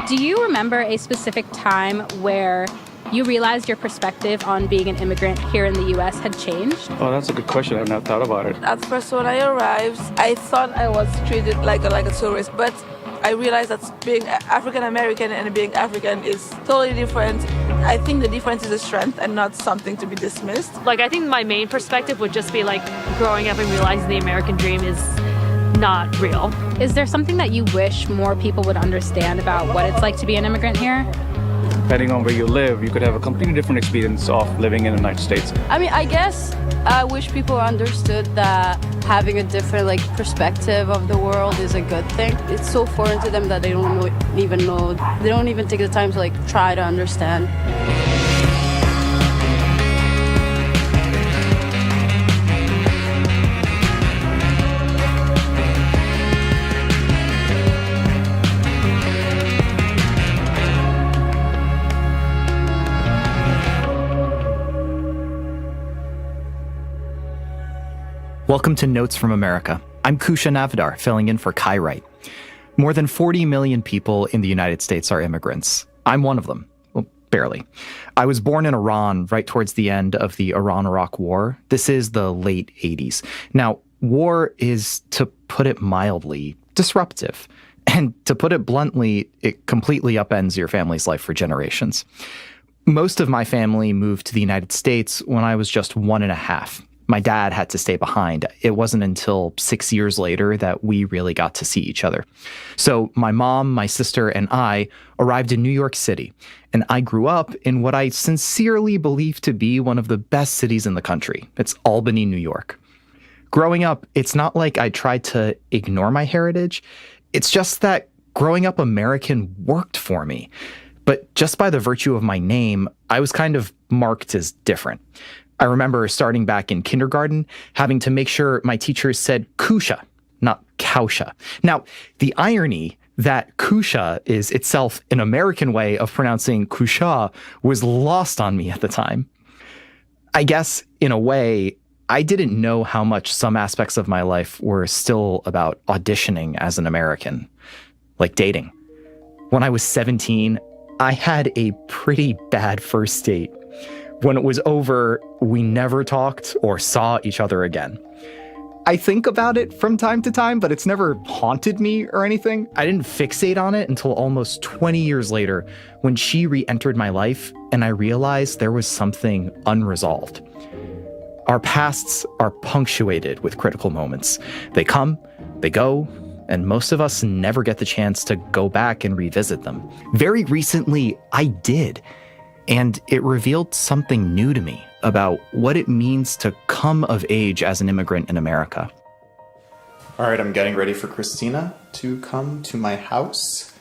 Do you remember a specific time where you realized your perspective on being an immigrant here in the U.S. had changed? Oh, that's a good question. I've not thought about it. At first, when I arrived, I thought I was treated like a tourist, but I realized that being African American and being African is totally different. I think the difference is a strength and not something to be dismissed. I think my main perspective would just be growing up and realizing the American dream is not real. Is there something that you wish more people would understand about what it's like to be an immigrant here? depending on where you live, you could have a completely different experience of living in the United States. I mean, I guess I wish people understood that having a different perspective of the world is a good thing. It's so foreign to them that they don't even take the time to try to understand. Welcome to Notes from America. I'm Kousha Navidar, filling in for Kai Wright. More than 40 million people in the United States are immigrants. I'm one of them. Well, barely. I was born in Iran right towards the end of the Iran-Iraq War. This is the late 80s. Now, war is, to put it mildly, disruptive. And to put it bluntly, it completely upends your family's life for generations. Most of my family moved to the United States when I was just 1.5. My dad had to stay behind. It wasn't until 6 years later that we really got to see each other. So my mom, my sister, and I arrived in New York City, and I grew up in what I sincerely believe to be one of the best cities in the country. It's Albany, New York. Growing up, it's not like I tried to ignore my heritage. It's just that growing up American worked for me. But just by the virtue of my name, I was kind of marked as different. I remember starting back in kindergarten, having to make sure my teachers said Kousha, not Kousha. Now, the irony that Kousha is itself an American way of pronouncing Kousha was lost on me at the time. I guess, in a way, I didn't know how much some aspects of my life were still about auditioning as an American, like dating. When I was 17, I had a pretty bad first date. When it was over, we never talked or saw each other again. I think about it from time to time, but it's never haunted me or anything. I didn't fixate on it until almost 20 years later when she re-entered my life and I realized there was something unresolved. Our pasts are punctuated with critical moments. They come, they go, and most of us never get the chance to go back and revisit them. Very recently, I did. And it revealed something new to me about what it means to come of age as an immigrant in America. All right, I'm getting ready for Christina to come to my house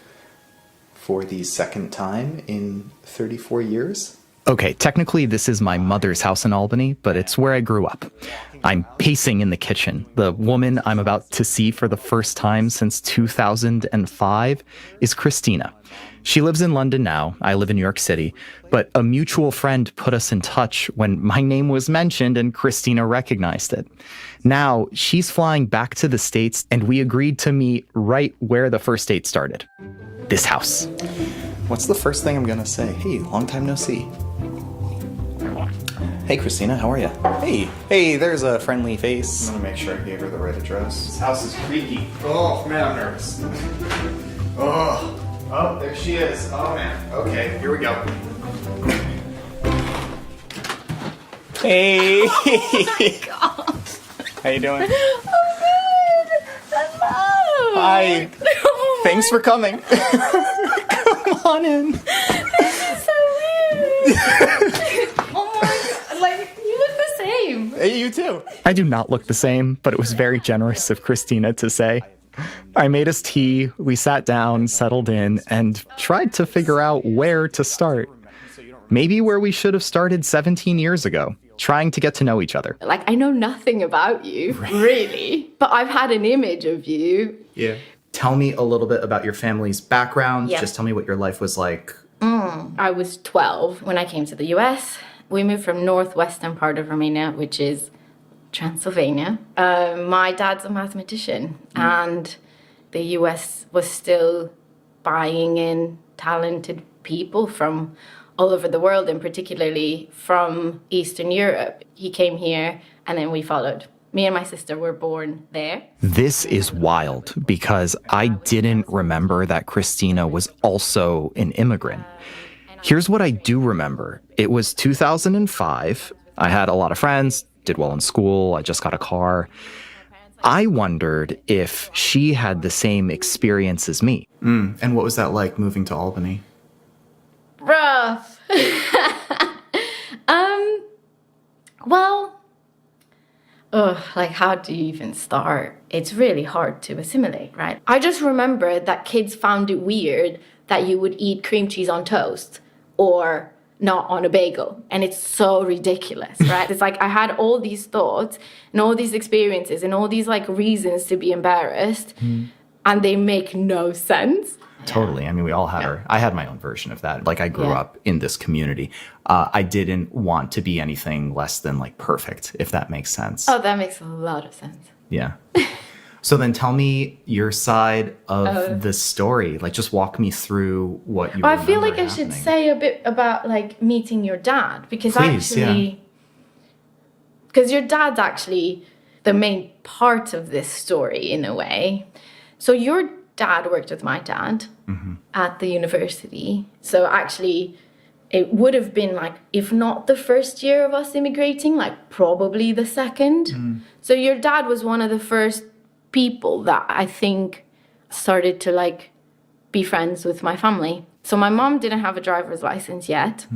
for the second time in 34 years. Okay, technically this is my mother's house in Albany, but it's where I grew up. I'm pacing in the kitchen. The woman I'm about to see for the first time since 2005 is Christina. She lives in London now. I live in New York City. But a mutual friend put us in touch when my name was mentioned and Christina recognized it. Now she's flying back to the States and we agreed to meet right where the first date started. This house. What's the first thing I'm gonna say? Hey, long time no see. Hey, Christina, how are you? Hey, there's a friendly face. I'm gonna make sure I gave her the right address. This house is creaky. Oh, man, I'm nervous. Oh, there she is. Oh, man. Okay, here we go. Hey. Oh, my God. How you doing? Oh, good. Hello. Hi. Oh, thanks for coming. Come on in. This is so weird. Oh, my God. You look the same. Hey, you too. I do not look the same, but it was very generous of Christina to say. I made us tea, we sat down, settled in, and tried to figure out where to start. Maybe where we should have started 17 years ago, trying to get to know each other. I know nothing about you, really, but I've had an image of you. Yeah. Tell me a little bit about your family's background. Yeah. Just tell me what your life was like. I was 12 when I came to the US. We moved from northwestern part of Romania, which is Transylvania. My dad's a mathematician, and the US was still buying in talented people from all over the world, and particularly from Eastern Europe. He came here, and then we followed. Me and my sister were born there. This is wild because I didn't remember that Christina was also an immigrant. Here's what I do remember. It was 2005. I had a lot of friends, did well in school, I just got a car. I wondered if she had the same experience as me. And what was that like moving to Albany? Rough. Well, like how do you even start? It's really hard to assimilate, right? I just remember that kids found it weird that you would eat cream cheese on toast or not on a bagel. And it's so ridiculous, right? It's like I had all these thoughts and all these experiences and all these like reasons to be embarrassed and they make no sense. Totally. I mean, we all had I had my own version of that. Like I grew up in this community. I didn't want to be anything less than like perfect, if that makes sense. Oh, that makes a lot of sense. Yeah. So then tell me your side of the story. Like just walk me through what you Well, I feel like happening. I should say a bit about like meeting your dad because because your dad's actually the main part of this story in a way. So your dad worked with my dad at the university. So actually it would have been like, if not the first year of us immigrating, like probably the second. So your dad was one of the first people that I think started to like be friends with my family. So my mom didn't have a driver's license yet.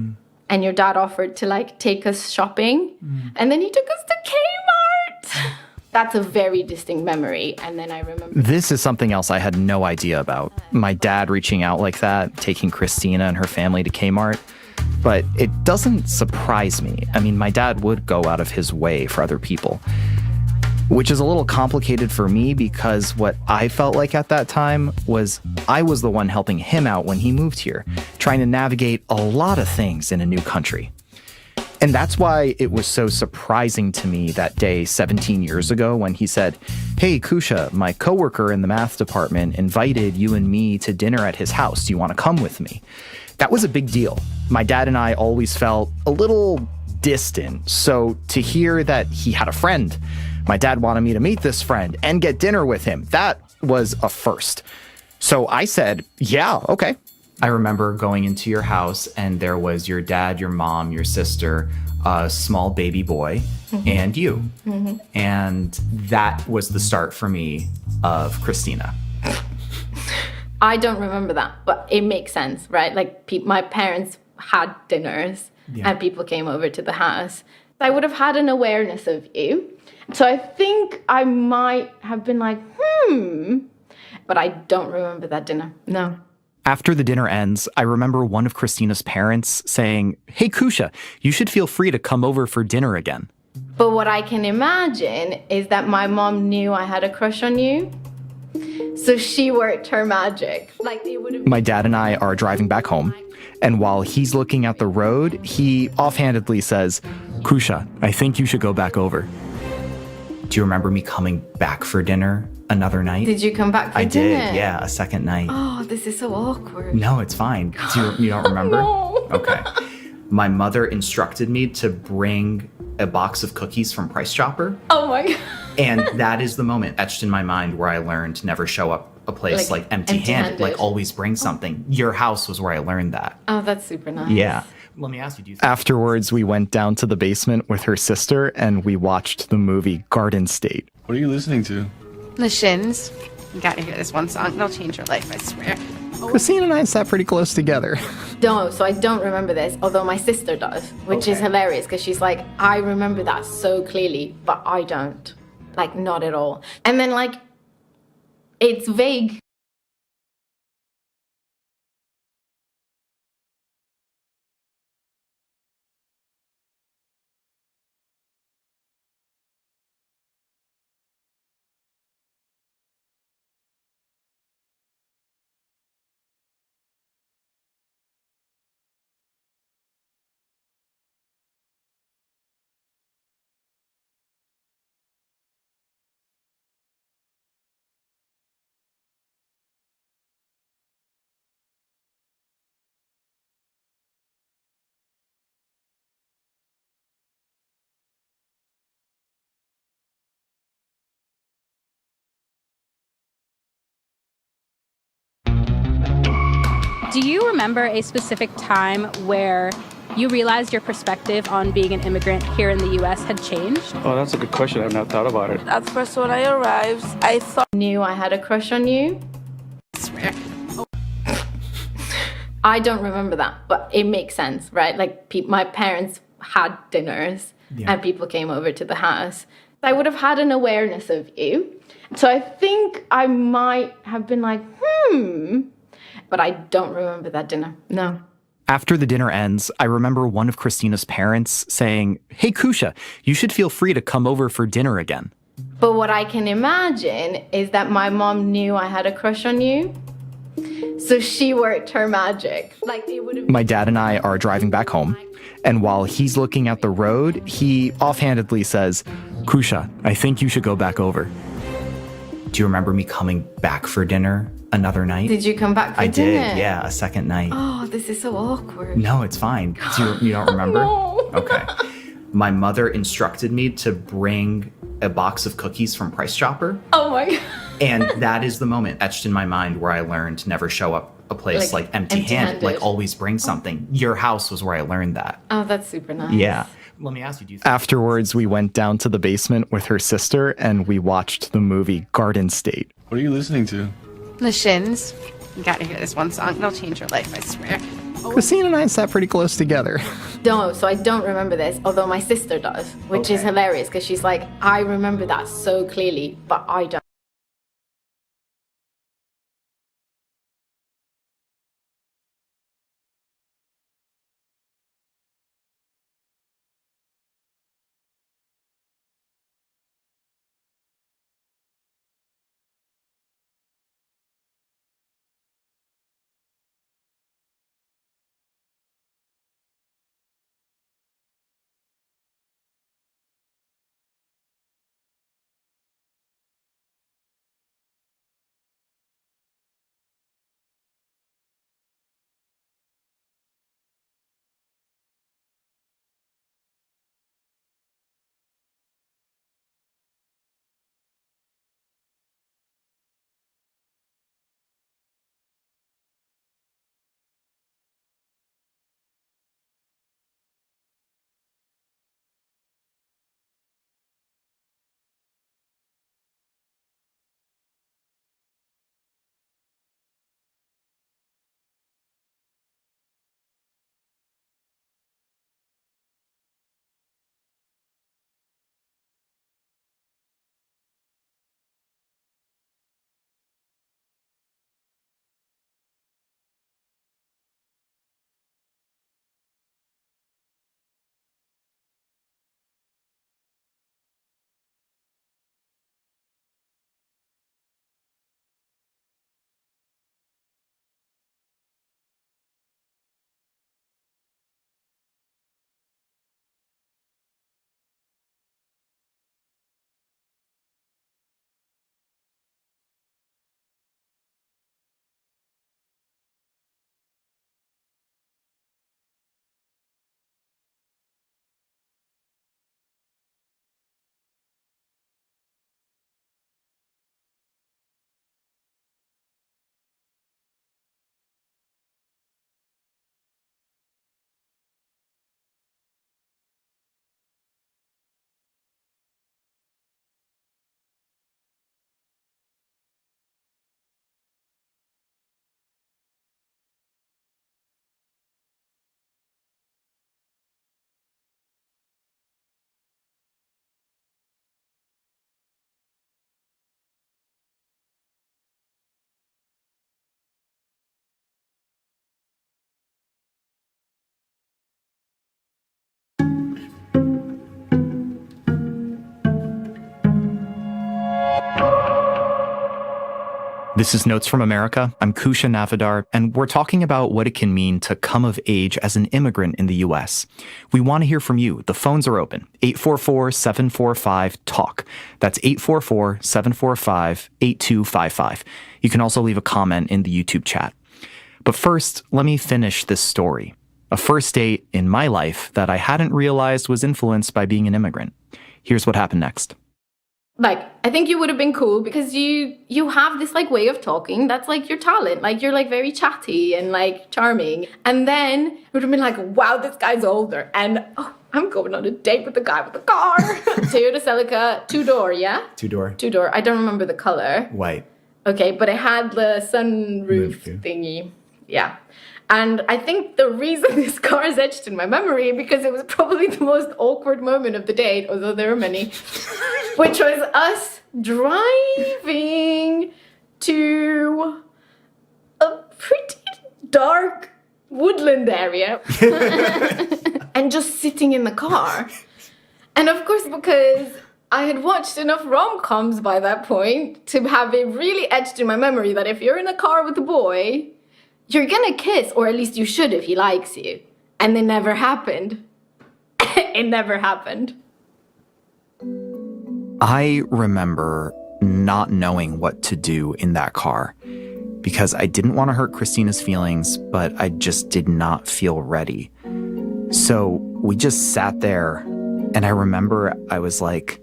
And your dad offered to like take us shopping. And then he took us to Kmart. That's a very distinct memory. And then I remember. This is something else I had no idea about. My dad reaching out like that, taking Christina and her family to Kmart. But it doesn't surprise me. I mean, my dad would go out of his way for other people, which is a little complicated for me because what I felt like at that time was I was the one helping him out when he moved here, trying to navigate a lot of things in a new country. And that's why it was so surprising to me that day 17 years ago when he said, "Hey, Kousha, my coworker in the math department invited you and me to dinner at his house. Do you want to come with me?" That was a big deal. My dad and I always felt a little distant. So to hear that he had a friend, my dad wanted me to meet this friend and get dinner with him, that was a first. So I said, yeah, okay. I remember going into your house and there was your dad, your mom, your sister, a small baby boy, and you. And that was the start for me of Christina. I don't remember that, but it makes sense, right? Like my parents had dinners and people came over to the house. I would have had an awareness of you. So I think I might have been like, but I don't remember that dinner. No. After the dinner ends, I remember one of Christina's parents saying, "Hey, Kousha, you should feel free to come over for dinner again." But what I can imagine is that my mom knew I had a crush on you. So she worked her magic. Like it would have. My dad and I are driving back home. And while he's looking at the road, he offhandedly says, "Kousha, I think you should go back over." Do you remember me coming back for dinner another night? Did you come back for dinner? I did, yeah, a second night. Oh, this is so awkward. No, it's fine. You don't remember? No. Okay. My mother instructed me to bring a box of cookies from Price Chopper. Oh my God. And that is the moment etched in my mind where I learned to never show up a place like empty-handed. Like always bring something. Your house was where I learned that. Oh, that's super nice. Yeah. Let me ask you, afterwards, we went down to the basement with her sister and we watched the movie Garden State. What are you listening to? The Shins. You gotta hear this one song. It'll change your life, I swear. Christina and I sat pretty close together. No, so I don't remember this, although my sister does, which is hilarious because she's like, I remember that so clearly, but I don't. Like, not at all. And then, like, it's vague. Do you remember a specific time where you realized your perspective on being an immigrant here in the U.S. had changed? Oh, that's a good question. I've not thought about it. At first, when I arrived, I thought Knew I had a crush on you. I swear. I don't remember that, but it makes sense, right? Like my parents had dinners and people came over to the house. I would have had an awareness of you. So I think I might have been like, but I don't remember that dinner. No. After the dinner ends, I remember one of Christina's parents saying, "Hey, Kousha, you should feel free to come over for dinner again." But what I can imagine is that my mom knew I had a crush on you. So she worked her magic. Like it would have. My dad and I are driving back home, and while he's looking at the road, he offhandedly says, "Kousha, I think you should go back over." Do you remember me coming back for dinner another night? Did you come back for dinner? I did, yeah, a second night. Oh, this is so awkward. No, it's fine. You don't remember? No. Okay. My mother instructed me to bring a box of cookies from Price Chopper. Oh my God. And that is the moment etched in my mind where I learned to never show up a place like empty-handed. Like always bring something. Your house was where I learned that. Oh, that's super nice. Yeah. Let me ask you, afterwards, we went down to the basement with her sister and we watched the movie Garden State. What are you listening to? The Shins. You gotta hear this one song. It'll change your life, I swear. Christina and I sat pretty close together. No, so I don't remember this, although my sister does, which is hilarious because she's like, I remember that so clearly, but I don't. This is Notes from America. I'm Kousha Navidar, and we're talking about what it can mean to come of age as an immigrant in the U.S. We want to hear from you. The phones are open. 844-745-TALK. That's 844-745-8255. You can also leave a comment in the YouTube chat. But first, let me finish this story. A first date in my life that I hadn't realized was influenced by being an immigrant. Here's what happened next. Like, I think you would have been cool because you have this like way of talking that's like your talent. Like you're like very chatty and like charming. And then it would have been like, wow, this guy's older. And oh, I'm going on a date with the guy with the car. Toyota Celica, 2-door, yeah? 2-door. 2-door. I don't remember the color. White. Okay, but it had the sunroof thingy. Yeah. And I think the reason this car is etched in my memory, because it was probably the most awkward moment of the date, although there were many, which was us driving to a pretty dark woodland area and just sitting in the car. And of course, because I had watched enough rom-coms by that point to have it really etched in my memory that if you're in a car with a boy, you're gonna kiss, or at least you should if he likes you. And it never happened. It never happened. I remember not knowing what to do in that car because I didn't want to hurt Christina's feelings, but I just did not feel ready. So we just sat there, and I remember I was like,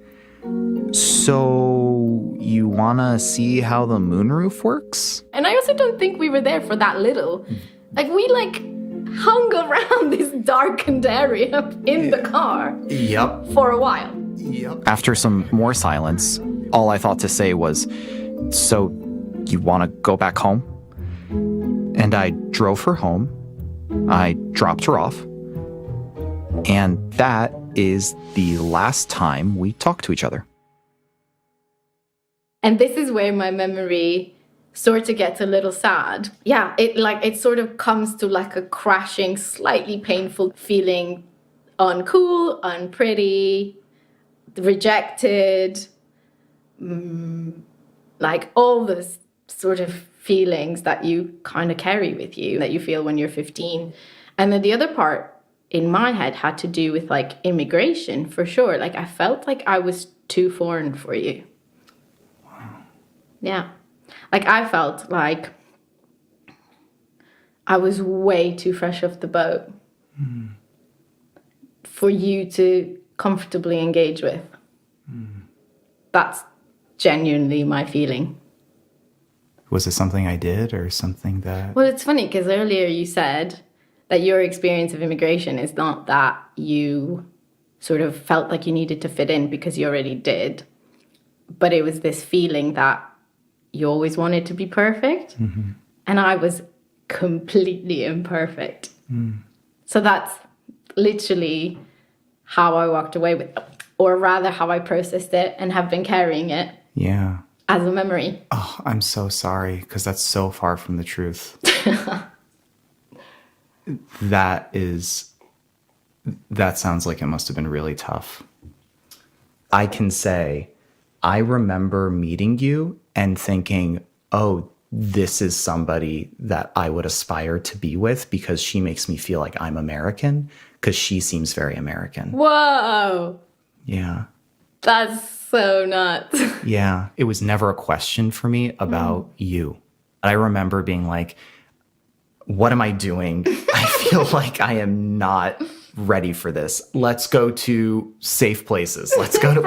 so you want to see how the moonroof works? And I also don't think we were there for that little. Like, we hung around this darkened area in the car. Yep. For a while. Yep. After some more silence, all I thought to say was, so you want to go back home? And I drove her home. I dropped her off. And that is the last time we talked to each other. And this is where my memory sort of gets a little sad. Yeah, it sort of comes to a crashing, slightly painful feeling, uncool, unpretty, rejected, all those sort of feelings that you kind of carry with you, that you feel when you're 15. And then the other part in my head had to do with immigration, for sure. I felt like I was too foreign for you. Yeah. I felt like I was way too fresh off the boat for you to comfortably engage with. That's genuinely my feeling. Was it something I did or something that... Well, it's funny because earlier you said that your experience of immigration is not that you sort of felt like you needed to fit in because you already did, but it was this feeling that you always wanted to be perfect. Mm-hmm. And I was completely imperfect. So that's literally how I walked away with it, or rather how I processed it and have been carrying it. Yeah. As a memory. Oh, I'm so sorry, because that's so far from the truth. That sounds like it must have been really tough. I can say, I remember meeting you and thinking, oh, this is somebody that I would aspire to be with because she makes me feel like I'm American, because she seems very American. Whoa. Yeah. That's so nuts. Yeah. It was never a question for me about you. I remember being like, what am I doing? I feel like I am not ready for this. Let's go to safe places. Let's go in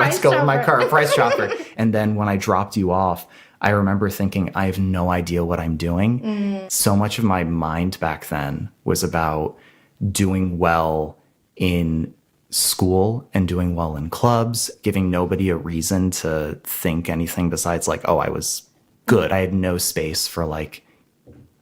my car, Price Chopper. And then when I dropped you off, I remember thinking, I have no idea what I'm doing. So much of my mind back then was about doing well in school and doing well in clubs, giving nobody a reason to think anything besides oh, I was good. I had no space for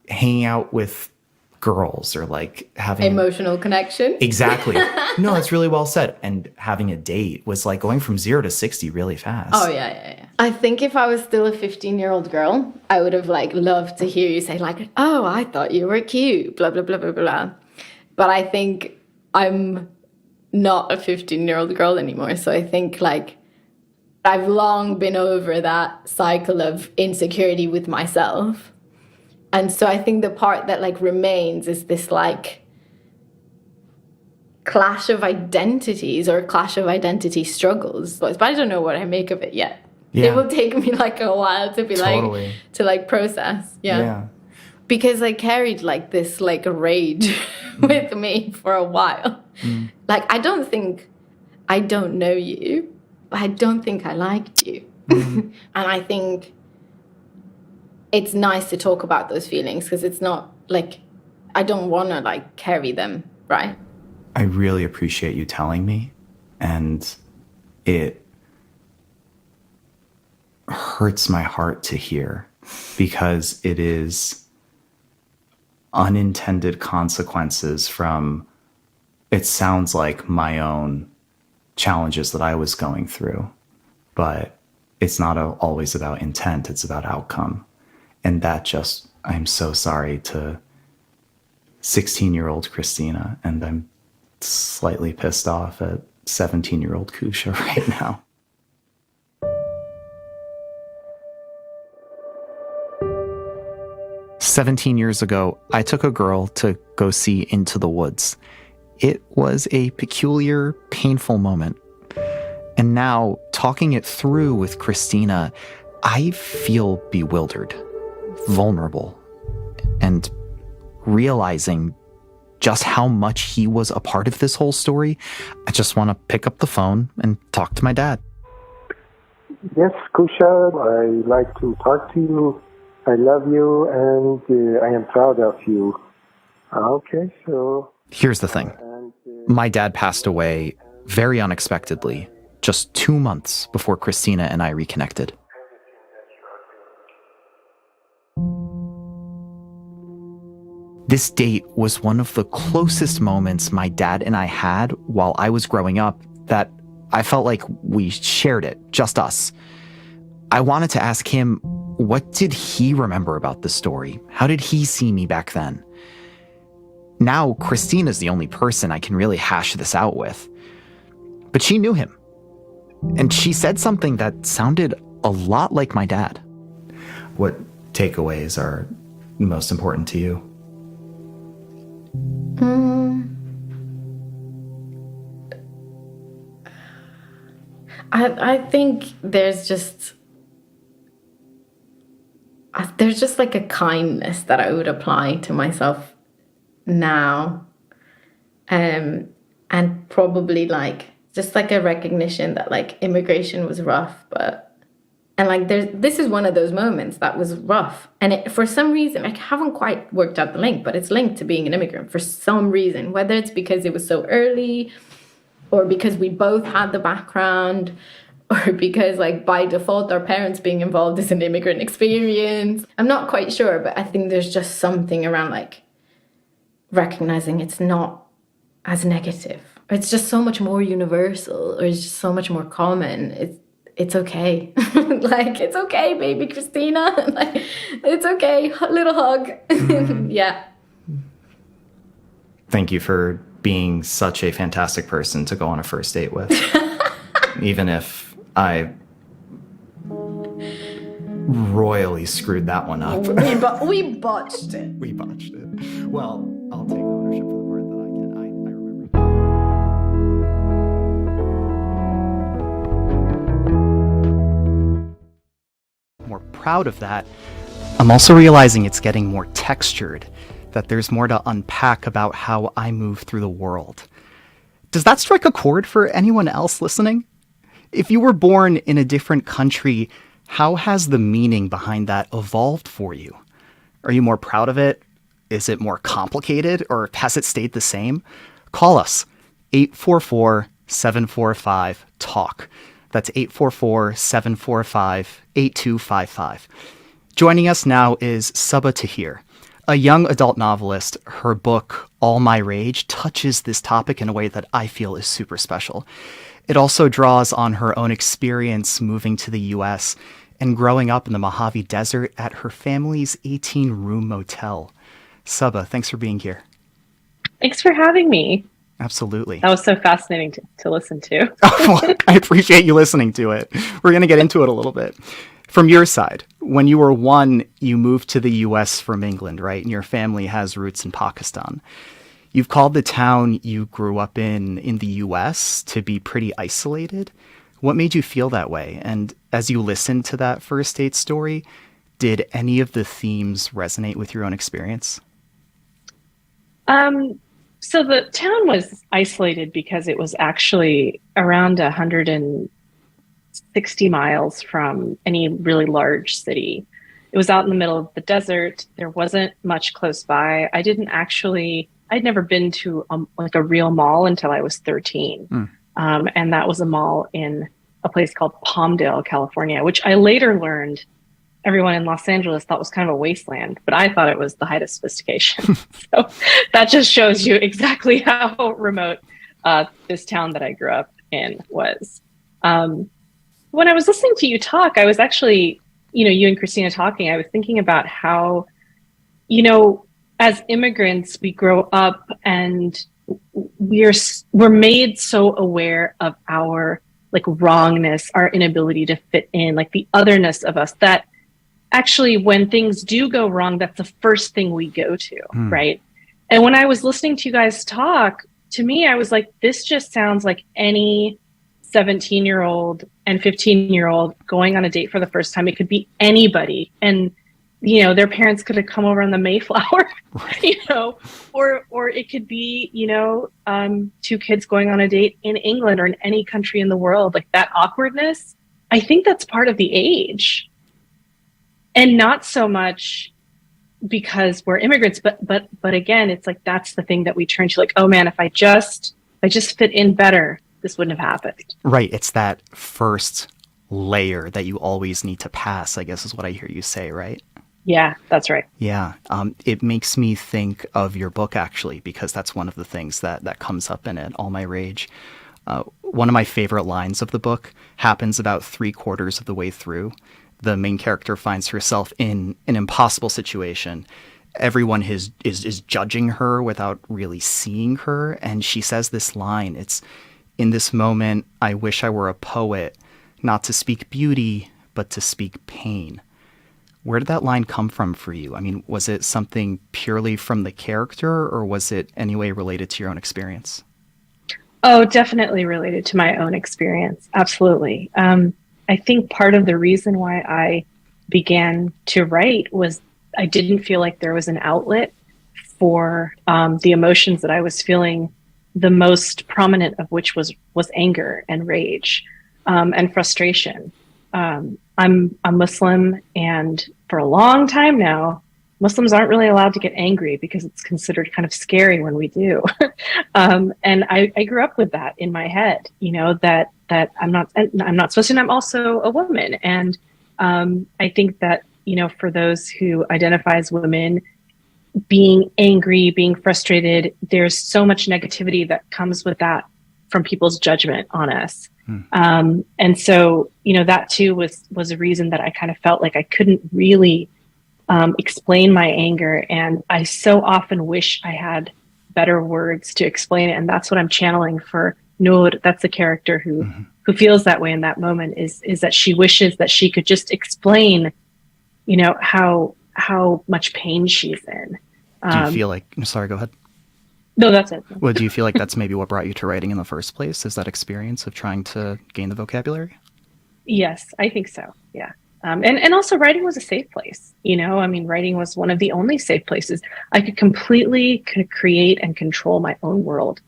hanging out with girls or having emotional connection. Exactly. No, that's really well said. And having a date was going from 0 to 60 really fast. Oh yeah. I think if I was still a 15-year-old girl, I would have loved to hear you say oh, I thought you were cute, blah blah blah blah blah. But I think I'm not a 15-year-old girl anymore. So I think I've long been over that cycle of insecurity with myself. And so I think the part that remains is this clash of identities or clash of identity struggles. But I don't know what I make of it yet. Yeah. It will take me a while to be totally. to process. Yeah. Because I carried this rage with me for a while. I don't think I don't know you, but I don't think I liked you. And I think it's nice to talk about those feelings because it's not I don't want to carry them, right? I really appreciate you telling me, and it hurts my heart to hear because it is unintended consequences from, it sounds like, my own challenges that I was going through. But it's not always about intent, it's about outcome. And that just, I'm so sorry to 16-year-old Christina, and I'm slightly pissed off at 17-year-old Kousha right now. "17 years ago, I took a girl to go see Into the Woods. It was a peculiar, painful moment. And now, talking it through with Christina, I feel bewildered, vulnerable, and realizing just how much he was a part of this whole story. I just want to pick up the phone and talk to my dad." Yes, Kousha, I like to talk to you. I love you, and I am proud of you. Okay, so... Here's the thing. My dad passed away very unexpectedly, just 2 months before Christina and I reconnected. This date was one of the closest moments my dad and I had while I was growing up that I felt like we shared it, just us. I wanted to ask him, what did he remember about the story? How did he see me back then? Now, Christina's the only person I can really hash this out with. But she knew him. And she said something that sounded a lot like my dad. What takeaways are most important to you? I think there's just like a kindness that I would apply to myself now, and probably like just like a recognition that like immigration was rough, and like this is one of those moments that was rough, and for some reason I haven't quite worked out the link, but it's linked to being an immigrant for some reason, whether it's because it was so early, or because we both had the background, or because like by default our parents being involved is an immigrant experience. I'm not quite sure, but I think there's just something around like recognizing it's not as negative. It's just so much more universal, or it's just so much more common. It's okay. Like, it's okay, baby Christina. Like, it's okay. Little hug. Yeah. Thank you for being such a fantastic person to go on a first date with. Even if I royally screwed that one up. We botched it. We botched it. Well, I'll take ownership for the part that I can. I remember. More proud of that. I'm also realizing it's getting more textured, that there's more to unpack about how I move through the world. Does that strike a chord for anyone else listening? If you were born in a different country, how has the meaning behind that evolved for you? Are you more proud of it? Is it more complicated, or has it stayed the same? Call us, 844-745-TALK. That's 844-745-8255. Joining us now is Saba Tahir, a young adult novelist. Her book, All My Rage, touches this topic in a way that I feel is super special. It also draws on her own experience moving to the US and growing up in the Mojave Desert at her family's 18-room motel. Saba, thanks for being here. Thanks for having me. Absolutely. That was so fascinating to listen to. Well, I appreciate you listening to it. We're going to get into it a little bit. From your side, when you were 1, you moved to the US from England, right? And your family has roots in Pakistan. You've called the town you grew up in the US to be pretty isolated. What made you feel that way? And as you listened to that first date story, did any of the themes resonate with your own experience? So the town was isolated because it was actually around 160 miles from any really large city. It was out in the middle of the desert. There wasn't much close by. I'd never been to a real mall until I was 13. And that was a mall in a place called Palmdale, California, which I later learned everyone in Los Angeles thought was kind of a wasteland, but I thought it was the height of sophistication. So that just shows you exactly how remote this town that I grew up in was. When I was listening to you talk, I was actually, you and Christina talking, I was thinking about how, as immigrants, we grow up and we're made so aware of our like wrongness, our inability to fit in, like the otherness of us, that actually when things do go wrong, that's the first thing we go to, right? And when I was listening to you guys talk, to me, I was like, this just sounds like any 17-year-old and 15-year-old going on a date for the first time. It could be anybody. And, their parents could have come over on the Mayflower, or it could be, two kids going on a date in England or in any country in the world. Like that awkwardness, I think that's part of the age. And not so much because we're immigrants, but again, it's like, that's the thing that we turn to, like, oh man, if I just fit in better, this wouldn't have happened. Right. It's that first layer that you always need to pass, I guess is what I hear you say, right? Yeah, that's right. Yeah. It makes me think of your book, actually, because that's one of the things that comes up in it, All My Rage. One of my favorite lines of the book happens about 3/4 of the way through. The main character finds herself in an impossible situation. Everyone is judging her without really seeing her. And she says this line, it's, "In this moment, I wish I were a poet, not to speak beauty, but to speak pain." Where did that line come from for you? I mean, was it something purely from the character, or was it any way related to your own experience? Oh, definitely related to my own experience. Absolutely. I think part of the reason why I began to write was I didn't feel like there was an outlet for the emotions that I was feeling, the most prominent of which was anger and rage and frustration. I'm a Muslim, and for a long time now, Muslims aren't really allowed to get angry because it's considered kind of scary when we do. And I grew up with that in my head, that I'm not supposed to, and I'm also a woman. And I think that, for those who identify as women, being angry, being frustrated, there's so much negativity that comes with that from people's judgment on us. And so, that too was a reason that I kind of felt like I couldn't really explain my anger. And I so often wish I had better words to explain it. And that's what I'm channeling for Noor. That's the character who feels that way in that moment, is that she wishes that she could just explain, how much pain she's in. Do you feel like, sorry, go ahead. No, that's it. Well, do you feel like that's maybe what brought you to writing in the first place? Is that experience of trying to gain the vocabulary? Yes, I think so. Yeah. And also writing was a safe place. Writing was one of the only safe places. I could completely create and control my own world,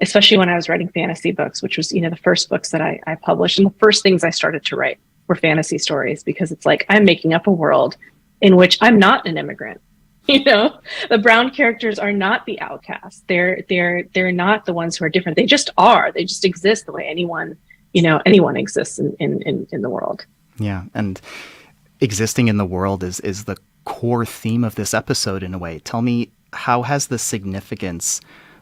especially when I was writing fantasy books, which was, the first books that I published. And the first things I started to write were fantasy stories, because it's like, I'm making up a world in which I'm not an immigrant. The brown characters are not the outcasts. They're not the ones who are different. They just are. They just exist the way anyone exists in the world. Yeah. And existing in the world is the core theme of this episode in a way. Tell me, how has the significance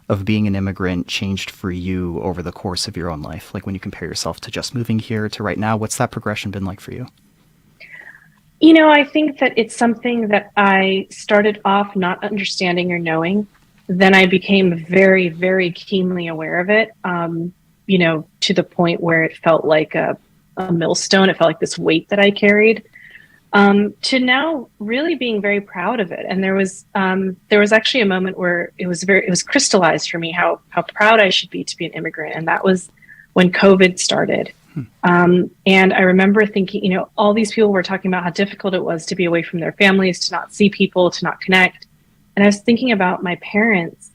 of being an immigrant changed for you over the course of your own life? Like when you compare yourself to just moving here to right now, what's that progression been like for you? I think that it's something that I started off not understanding or knowing. Then I became very, very keenly aware of it, to the point where it felt like a millstone. It felt like this weight that I carried, to now really being very proud of it. And there was actually a moment where it was crystallized for me how proud I should be to be an immigrant. And that was when COVID started. And I remember thinking, all these people were talking about how difficult it was to be away from their families, to not see people, to not connect. And I was thinking about my parents,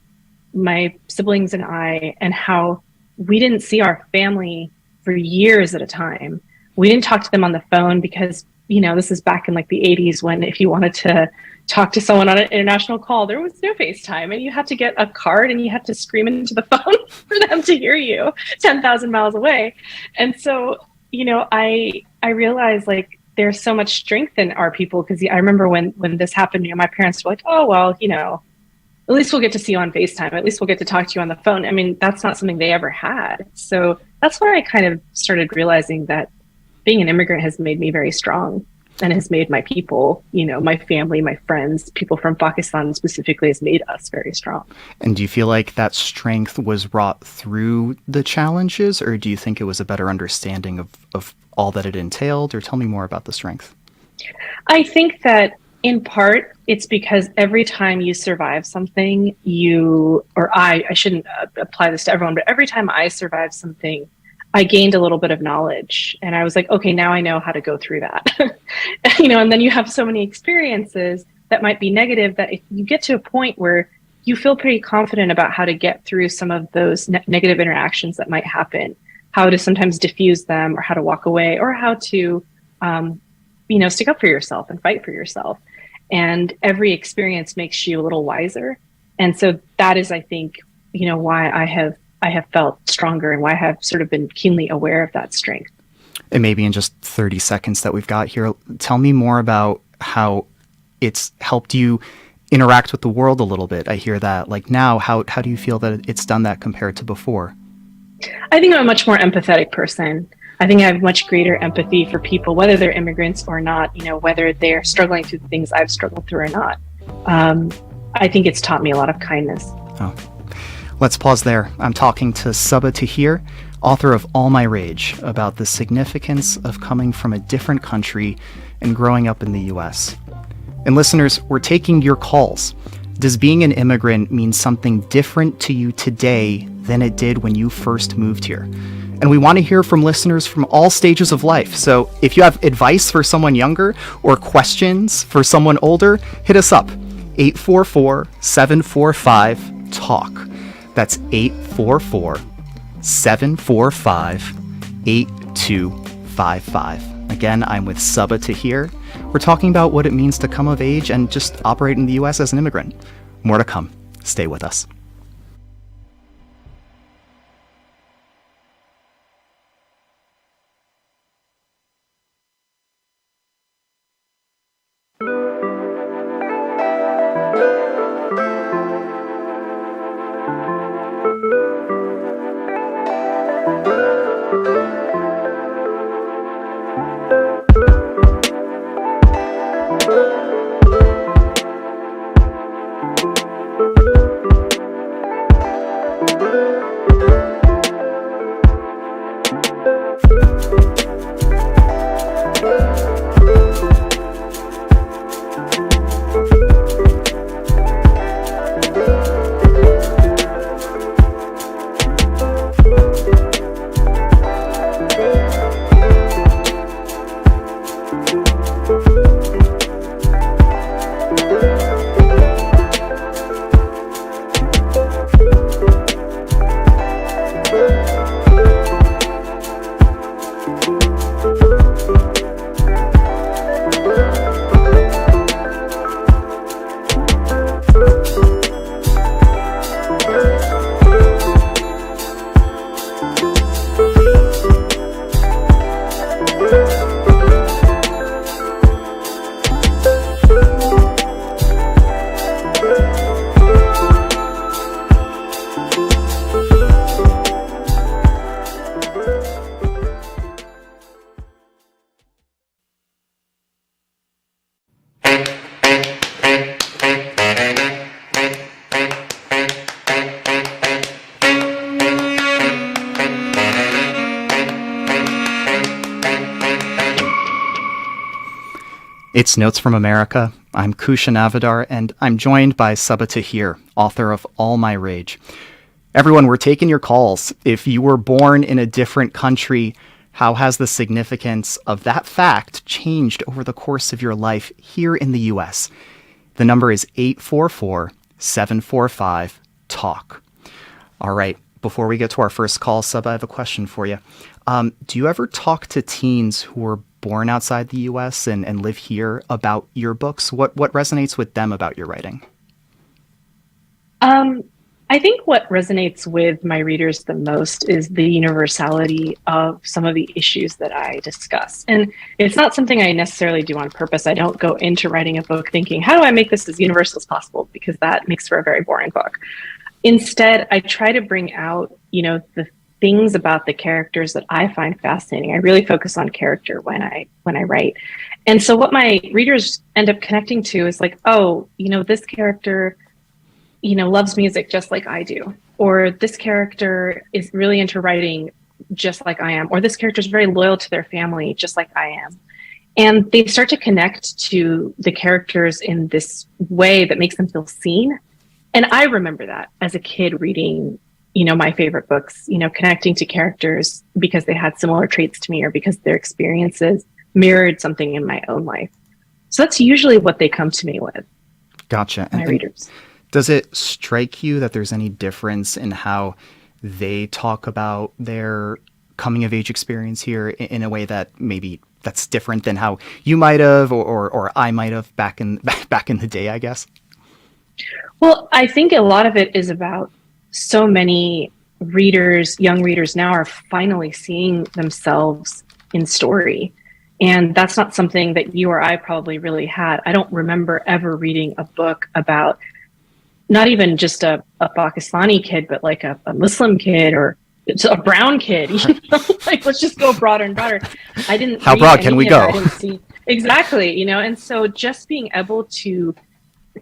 my siblings and I, and how we didn't see our family for years at a time. We didn't talk to them on the phone because, this is back in like the 80s, when if you wanted to talk to someone on an international call, there was no FaceTime, and you had to get a card and you had to scream into the phone for them to hear you 10,000 miles away. And so, I realized like there's so much strength in our people, because I remember when this happened, my parents were like, oh, well, at least we'll get to see you on FaceTime. At least we'll get to talk to you on the phone. I mean, that's not something they ever had. So that's when I kind of started realizing that being an immigrant has made me very strong and has made my people, my family, my friends, people from Pakistan specifically, has made us very strong. And do you feel like that strength was wrought through the challenges, or do you think it was a better understanding of all that it entailed? Or tell me more about the strength. I think that in part, it's because every time you survive something, I shouldn't apply this to everyone, but every time I survived something, I gained a little bit of knowledge, and I was like, okay, now I know how to go through that. And then you have so many experiences that might be negative that if you get to a point where you feel pretty confident about how to get through some of those negative interactions that might happen, how to sometimes diffuse them, or how to walk away, or how to, stick up for yourself and fight for yourself. And every experience makes you a little wiser. And so that is, I think, why I have felt stronger, and why I have sort of been keenly aware of that strength. And maybe in just 30 seconds that we've got here, tell me more about how it's helped you interact with the world a little bit. I hear that. Like now, how do you feel that it's done that compared to before? I think I'm a much more empathetic person. I think I have much greater empathy for people, whether they're immigrants or not, whether they're struggling through the things I've struggled through or not. I think it's taught me a lot of kindness. Oh. Let's pause there. I'm talking to Saba Tahir, author of All My Rage, about the significance of coming from a different country and growing up in the U.S. And listeners, we're taking your calls. Does being an immigrant mean something different to you today than it did when you first moved here? And we want to hear from listeners from all stages of life. So if you have advice for someone younger or questions for someone older, hit us up. 844-745-TALK. That's 844-745-8255. Again, I'm with Saba Tahir. We're talking about what it means to come of age and just operate in the U.S. as an immigrant. More to come. Stay with us. It's Notes from America. I'm Kousha Navidar, and I'm joined by Saba Tahir, author of All My Rage. Everyone, we're taking your calls. If you were born in a different country, how has the significance of that fact changed over the course of your life here in the U.S.? The number is 844-745-TALK. All right, before we get to our first call, Saba, I have a question for you. Do you ever talk to teens who were born outside the U.S. and live here about your books? What resonates with them about your writing? I I think what resonates with my readers the most is the universality of some of the issues that I discuss. And it's not something I necessarily do on purpose. I don't go into writing a book thinking, how do I make this as universal as possible? Because that makes for a very boring book. Instead, I try to bring out, the things about the characters that I find fascinating. I really focus on character when I write. And so what my readers end up connecting to is like, oh, this character loves music just like I do, or this character is really into writing just like I am, or this character is very loyal to their family just like I am. And they start to connect to the characters in this way that makes them feel seen. And I remember that as a kid reading, my favorite books, connecting to characters because they had similar traits to me or because their experiences mirrored something in my own life. So that's usually what they come to me with. Gotcha. My readers. Does it strike you that there's any difference in how they talk about their coming of age experience here in a way that maybe that's different than how you might have or I might have back in the day, I guess? Well, I think a lot of it is about so many readers, young readers now are finally seeing themselves in story. And that's not something that you or I probably really had. I don't remember ever reading a book about not even just a Pakistani kid, but like a Muslim kid or a brown kid. Like, let's just go broader and broader. I didn't. How broad can we go? I didn't see exactly, and so just being able to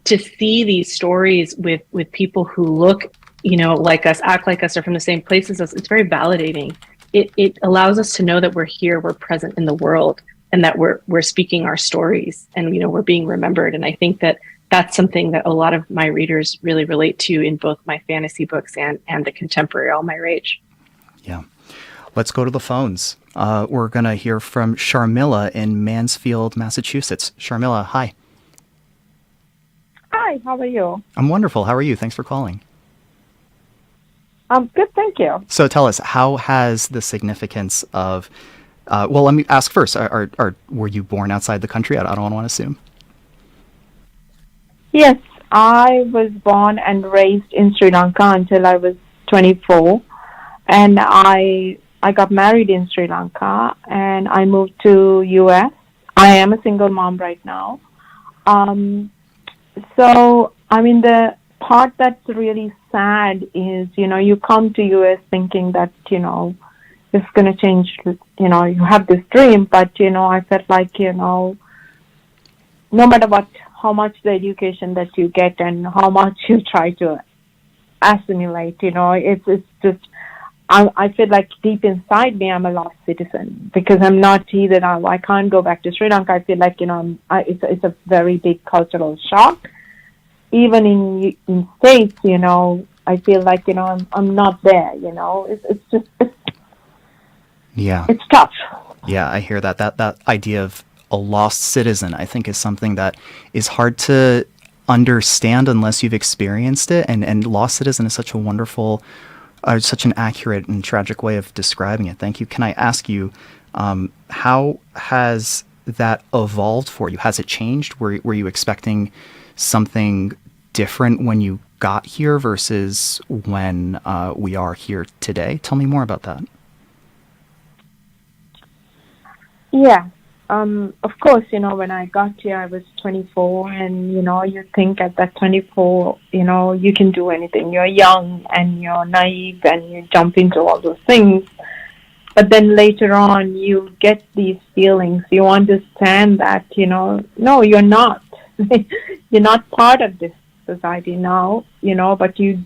see these stories with people who look, like us, act like us, are from the same place as us, it's very validating. It allows us to know that we're here, we're present in the world, and that we're speaking our stories, and we're being remembered. And I think that that's something that a lot of my readers really relate to in both my fantasy books and the contemporary All My Rage. Yeah. Let's go to the phones. We're going to hear from Sharmila in Mansfield, Massachusetts. Sharmila, hi. Hi, how are you? I'm wonderful. How are you? Thanks for calling. Good, thank you. So tell us, how has the significance of, well, let me ask first, were you born outside the country? I don't want to assume. Yes, I was born and raised in Sri Lanka until I was 24. And I got married in Sri Lanka and I moved to US. I am a single mom right now. So, the part that's really sad is, you come to US thinking that, it's going to change, you have this dream, but, I felt like, no matter how much the education that you get and how much you try to assimilate, it's just, I feel like deep inside me, I'm a lost citizen because I'm not either. I can't go back to Sri Lanka. I feel like, it's a very big cultural shock. Even in States, I feel like, I'm not there, yeah, it's tough. Yeah, I hear that. That idea of a lost citizen, I think, is something that is hard to understand unless you've experienced it. And lost citizen is such a wonderful, such an accurate and tragic way of describing it. Thank you. Can I ask you, how has that evolved for you? Has it changed? Were you expecting something different when you got here versus when we are here today? Tell me more about that. Yeah. Of course, when I got here, I was 24 and, you think at that 24, you can do anything. You're young and you're naive and you jump into all those things. But then later on, you get these feelings. You understand that, no, you're not. You're not part of this society now, but you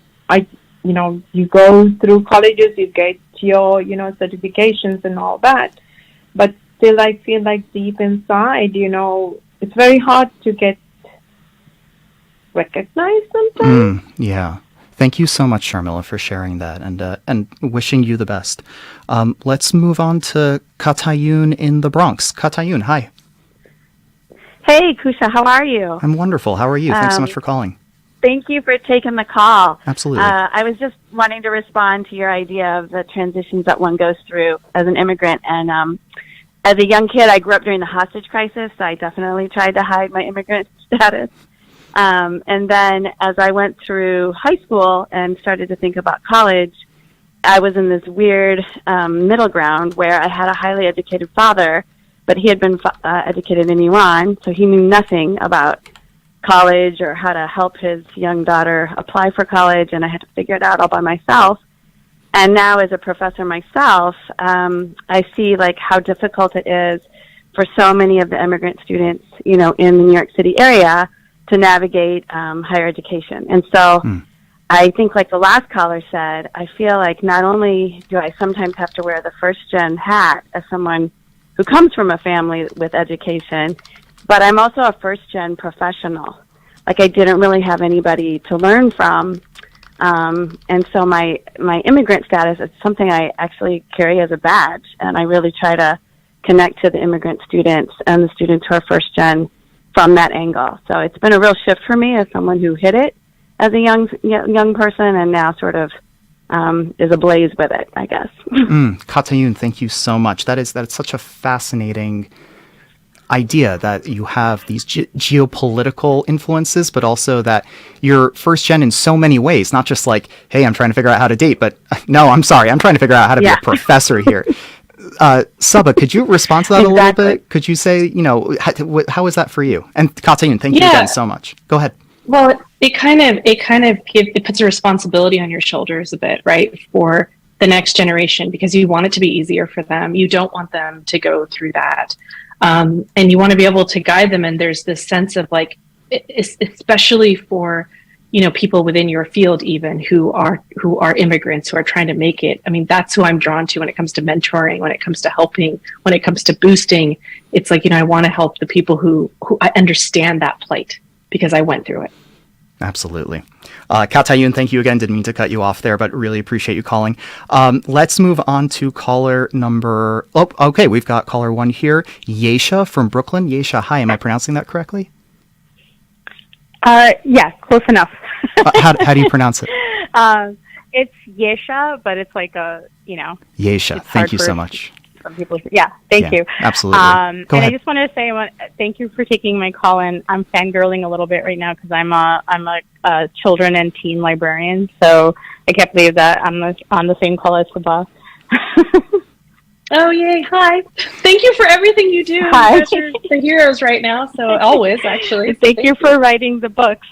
go through colleges, you get your, certifications and all that. But still, I feel like deep inside, it's very hard to get recognized sometimes. Yeah. Thank you so much, Sharmila, for sharing that and wishing you the best. Let's move on to Katayun in the Bronx. Katayun, hi. Hey, Kousha, how are you? I'm wonderful. How are you? Thanks so much for calling. Thank you for taking the call. Absolutely. I was just wanting to respond to your idea of the transitions that one goes through as an immigrant. And as a young kid, I grew up during the hostage crisis, so I definitely tried to hide my immigrant status. And then as I went through high school and started to think about college, I was in this weird middle ground where I had a highly educated father, but he had been educated in Iran, so he knew nothing about college or how to help his young daughter apply for college, and I had to figure it out all by myself. And now as a professor myself, I see like how difficult it is for so many of the immigrant students, in the New York City area to navigate higher education. And so I think like the last caller said, I feel like not only do I sometimes have to wear the first-gen hat as someone who comes from a family with education, but I'm also a first-gen professional. Like I didn't really have anybody to learn from. And so my immigrant status is something I actually carry as a badge, and I really try to connect to the immigrant students and the students who are first-gen from that angle. So it's been a real shift for me as someone who hit it as a young person and now sort of is ablaze with it, I guess. Katayun, thank you so much. That is such a fascinating idea that you have these geopolitical influences, but also that you're first gen in so many ways, not just like, hey, I'm trying to figure out how to date, but no, I'm sorry, I'm trying to figure out how to be a professor here. Saba, could you respond to that a little bit? Could you say, how is that for you? And Katayun, thank you again so much. Go ahead. Well, it puts a responsibility on your shoulders a bit, right, for the next generation, because you want it to be easier for them. You don't want them to go through that. And you want to be able to guide them. And there's this sense of like, especially for, people within your field, even who are immigrants, who are trying to make it. I mean, that's who I'm drawn to when it comes to mentoring, when it comes to helping, when it comes to boosting. It's like, I want to help the people who I understand that plight because I went through it. Absolutely. Katayun, thank you again. Didn't mean to cut you off there, but really appreciate you calling. Let's move on to caller number... Oh, okay. We've got caller 1 here. Yesha from Brooklyn. Yesha, hi. Am I pronouncing that correctly? Yes, close enough. How do you pronounce it? It's Yesha, but it's like Yesha. Thank you so much. Some people, thank you. Absolutely. Go ahead. I just wanted to say, thank you for taking my call, and I'm fangirling a little bit right now because I'm a children and teen librarian, so I can't believe that I'm on the same call as Sabaa. Oh, yay. Hi. Thank you for everything you do. Hi. You guys are the heroes right now, so always, actually. Thank you for writing the books.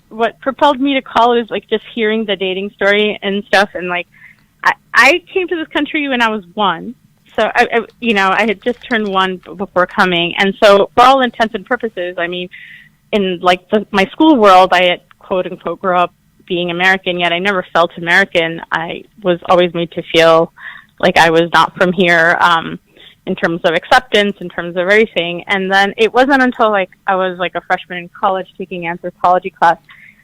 What propelled me to call is like just hearing the dating story and stuff, and like I came to this country when I was 1. So I had just turned 1 before coming, and so for all intents and purposes, I mean, in like my school world, I had quote unquote grew up being American, yet I never felt American. I was always made to feel like I was not from here, in terms of acceptance, in terms of everything. And then it wasn't until like I was like a freshman in college taking anthropology class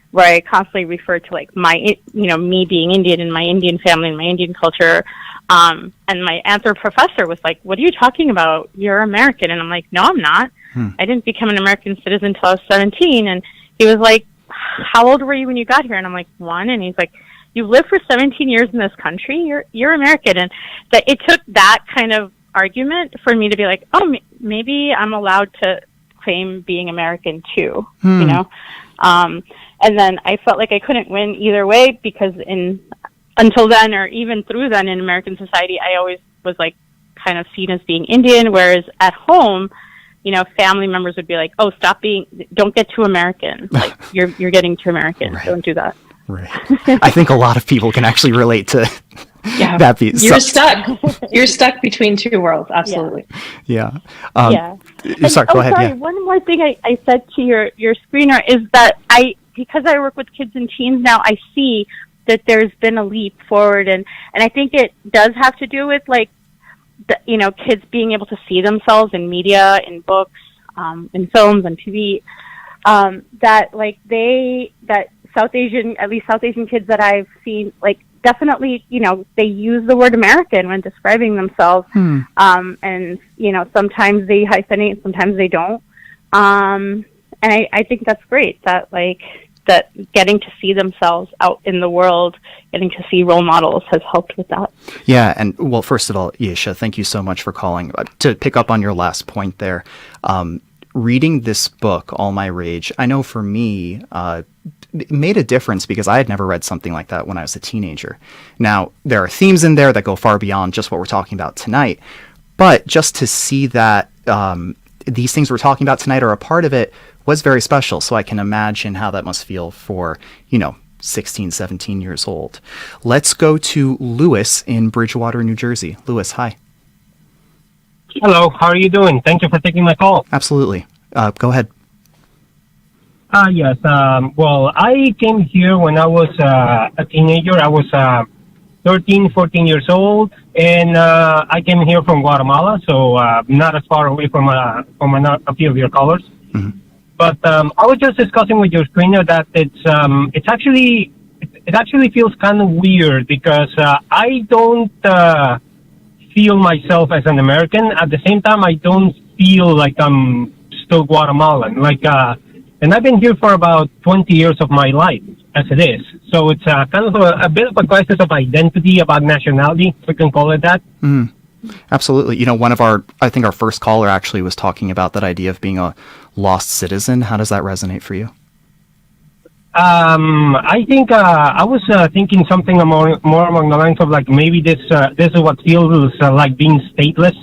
where I constantly referred to like my, me being Indian and my Indian family and my Indian culture. And my anthro professor was like, "What are you talking about? You're American." And I'm like, "No, I'm not. I didn't become an American citizen until I was 17. And he was like, "How old were you when you got here?" And I'm like, 1. And he's like, "You've lived for 17 years in this country. You're American." And that it took that kind of argument for me to be like, oh, maybe I'm allowed to claim being American too, and then I felt like I couldn't win either way because until then, or even through then in American society, I always was like kind of seen as being Indian, whereas at home, family members would be like, "Oh, don't get too American. Like you're getting too American. Right. Don't do that." Right. I think a lot of people can actually relate to that piece. You're stuck. You're stuck between two worlds. Absolutely. Yeah. Sorry, go ahead. Sorry. One more thing I said to your screener is that because I work with kids and teens now, I see that there's been a leap forward, and I think it does have to do with like kids being able to see themselves in media, in books, in films, on TV. That South Asian kids that I've seen, like definitely, they use the word American when describing themselves. And sometimes they hyphenate, sometimes they don't. And I think that's great that that getting to see themselves out in the world, getting to see role models has helped with that. Yeah. And well, first of all, Yesha, thank you so much for calling. To pick up on your last point there, reading this book, All My Rage, I know for me, it made a difference because I had never read something like that when I was a teenager. Now, there are themes in there that go far beyond just what we're talking about tonight, but just to see that these things we're talking about tonight are a part of it was very special. So I can imagine how that must feel for, 16, 17 years old. Let's go to Lewis in Bridgewater, New Jersey. Lewis, hi. Hello, how are you doing? Thank you for taking my call. Absolutely. Go ahead. Yes. Well, I came here when I was a teenager. I was 13, 14 years old, and I came here from Guatemala, so not as far away from a few of your callers. Mm-hmm. But I was just discussing with your screener that it actually feels kind of weird because I don't feel myself as an American. At the same time, I don't feel like I'm still Guatemalan. And I've been here for about 20 years of my life as it is. So it's kind of a bit of a crisis of identity about nationality, if we can call it that. Mm. Absolutely. I think our first caller actually was talking about that idea of being a lost citizen. How does that resonate for you? I think I was thinking something more along the lines of maybe this is what feels like being stateless,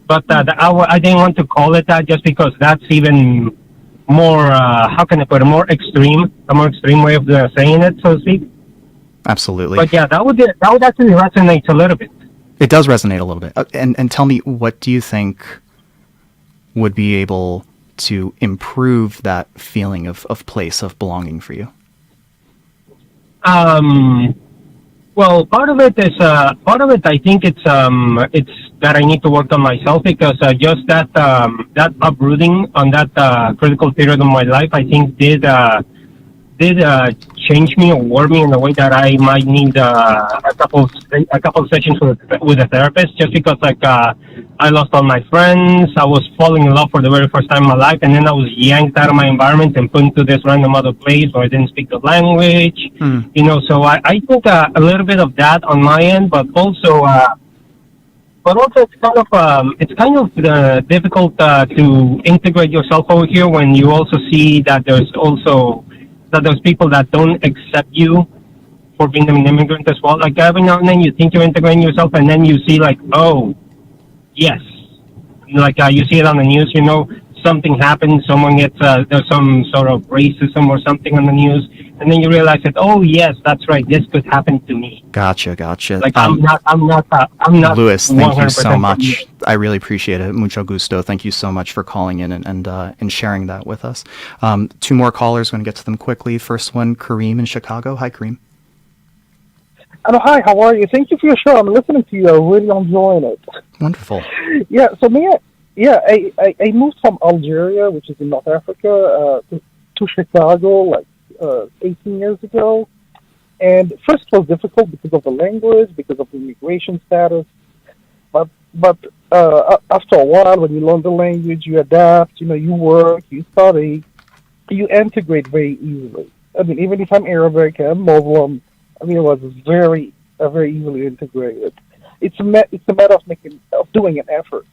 but I didn't want to call it that just because that's even more how can I put it, a more extreme way of saying it, so to speak. Absolutely. But yeah, that would actually resonate a little bit. It does resonate a little bit. And tell me, what do you think would be able to improve that feeling of place, of belonging for you? Well, part of it, I think it's that I need to work on myself because just that uprooting on that critical period of my life, I think did change me or warm me in a way that I might need a couple sessions with a therapist, just because I lost all my friends, I was falling in love for the very first time in my life, and then I was yanked out of my environment and put into this random other place where I didn't speak the language. So I think a little bit of that on my end, but also it's kind of difficult to integrate yourself over here when you also see that there's people that don't accept you for being an immigrant as well. Every now and then you think you're integrating yourself, and then you see oh, yes. You see it on the news, something happens, someone gets, there's some sort of racism or something on the news, and then you realize that, oh yes, that's right, this could happen to me. Gotcha. I'm not. Lewis, thank you so much. I really appreciate it. Mucho gusto. Thank you so much for calling in and sharing that with us. Two more callers. Going to get to them quickly. First one, Kareem in Chicago. Hi, Kareem. Hello, hi. How are you? Thank you for your show. I'm listening to you. I'm really enjoying it. Wonderful. Yeah. So I moved from Algeria, which is in North Africa, to Chicago 18 years ago. And first it was difficult because of the language, because of the immigration status. But after a while, when you learn the language, you adapt, you work, you study, you integrate very easily. I mean, even if I'm Arabic, I'm Muslim, it was very easily integrated. It's a matter of doing an effort.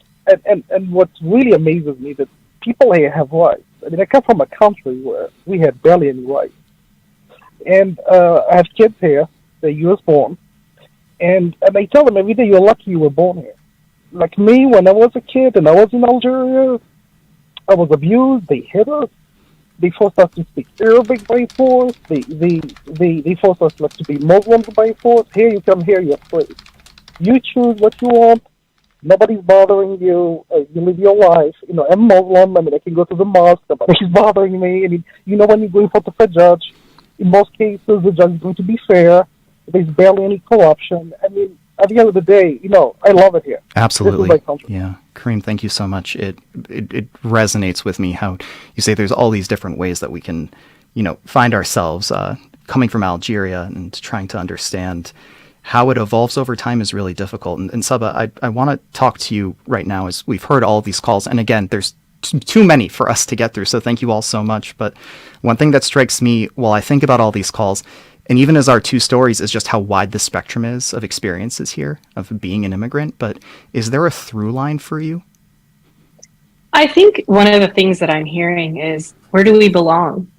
And what really amazes me that people here have rights. I mean, I come from a country where we had barely any rights. And I have kids here, they're US born, and I tell them every day, you're lucky you were born here. Like me, when I was a kid and I was in Algeria, I was abused, they hit us, they forced us to speak Arabic by force, they forced us to be Muslims by force. Here you come here, you're free. You choose what you want. Nobody's bothering you. You live your life. I'm Muslim. I can go to the mosque. Nobody's bothering me. When you're going for the judge, in most cases, the judge is going to be fair. There's barely any corruption. At the end of the day, I love it here. Absolutely. This is my country. Yeah. Kareem, thank you so much. It resonates with me how you say there's all these different ways that we can, find ourselves coming from Algeria and trying to understand how it evolves over time is really difficult. And Saba, I want to talk to you right now as we've heard all of these calls. And again, there's too many for us to get through. So thank you all so much. But one thing that strikes me while I think about all these calls, and even as our two stories, is just how wide the spectrum is of experiences here of being an immigrant. But is there a through line for you? I think one of the things that I'm hearing is, where do we belong?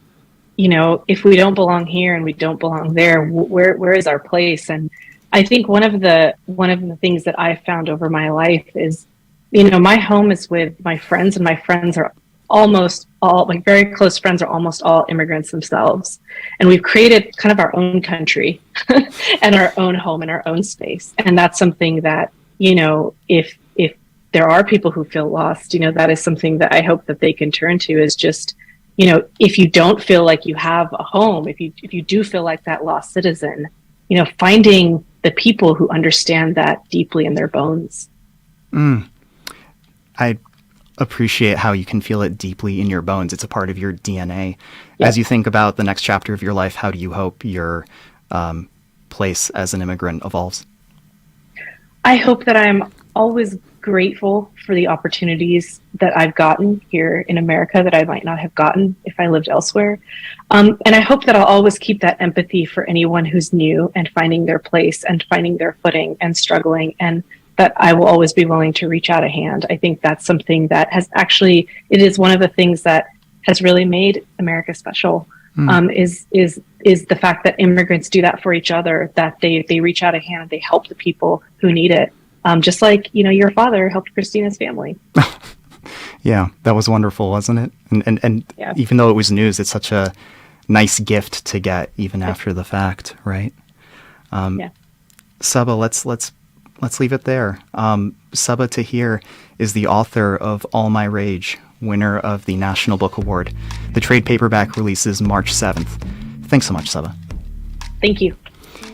You know, if we don't belong here and we don't belong there, where is our place? And I think one of the things that I've found over my life is, you know, my home is with my friends, and my friends are almost all, like, very close friends are almost all immigrants themselves. And we've created kind of our own country and our own home and our own space. And that's something that, you know, if there are people who feel lost, you know, that is something that I hope that they can turn to, is just, you know, if you don't feel like you have a home, if you do feel like that lost citizen, you know, finding the people who understand that deeply in their bones. I appreciate how you can feel it deeply in your bones. It's a part of your DNA. Yeah. As you think about the next chapter of your life, how do you hope your place as an immigrant evolves? I hope that I'm always grateful for the opportunities that I've gotten here in America that I might not have gotten if I lived elsewhere. And I hope that I'll always keep that empathy for anyone who's new and finding their place and finding their footing and struggling, and that I will always be willing to reach out a hand. I think that's something that has actually, it is one of the things that has really made America special, is the fact that immigrants do that for each other, that they reach out a hand, they help the people who need it. Just like, you know, your father helped Christina's family. Yeah, that was wonderful, wasn't it? And Yeah. Even though it was news, it's such a nice gift to get even after the fact, right? Yeah. Saba, let's leave it there. Saba Tahir is the author of All My Rage, winner of the National Book Award. The trade paperback releases March 7th. Thanks so much, Saba. Thank you.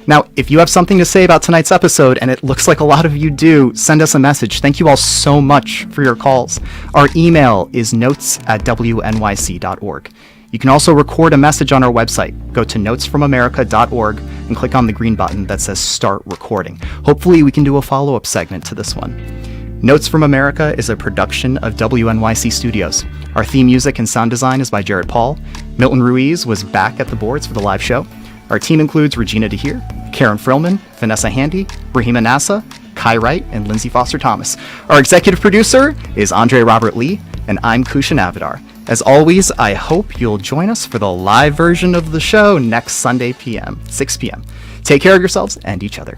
Now, if you have something to say about tonight's episode, and it looks like a lot of you do, send us a message. Thank you all so much for your calls. Our email is notes@wnyc.org. You can also record a message on our website. Go to notesfromamerica.org and click on the green button that says Start Recording. Hopefully we can do a follow-up segment to this one. Notes from America is a production of WNYC Studios. Our theme music and sound design is by Jared Paul. Milton Ruiz was back at the boards for the live show. Our team includes Regina DeHeer, Karen Frillman, Vanessa Handy, Rahima Nassa, Kai Wright, and Lindsay Foster Thomas. Our executive producer is Andre Robert Lee, and I'm Kousha Navidar. As always, I hope you'll join us for the live version of the show next Sunday 6 p.m. Take care of yourselves and each other.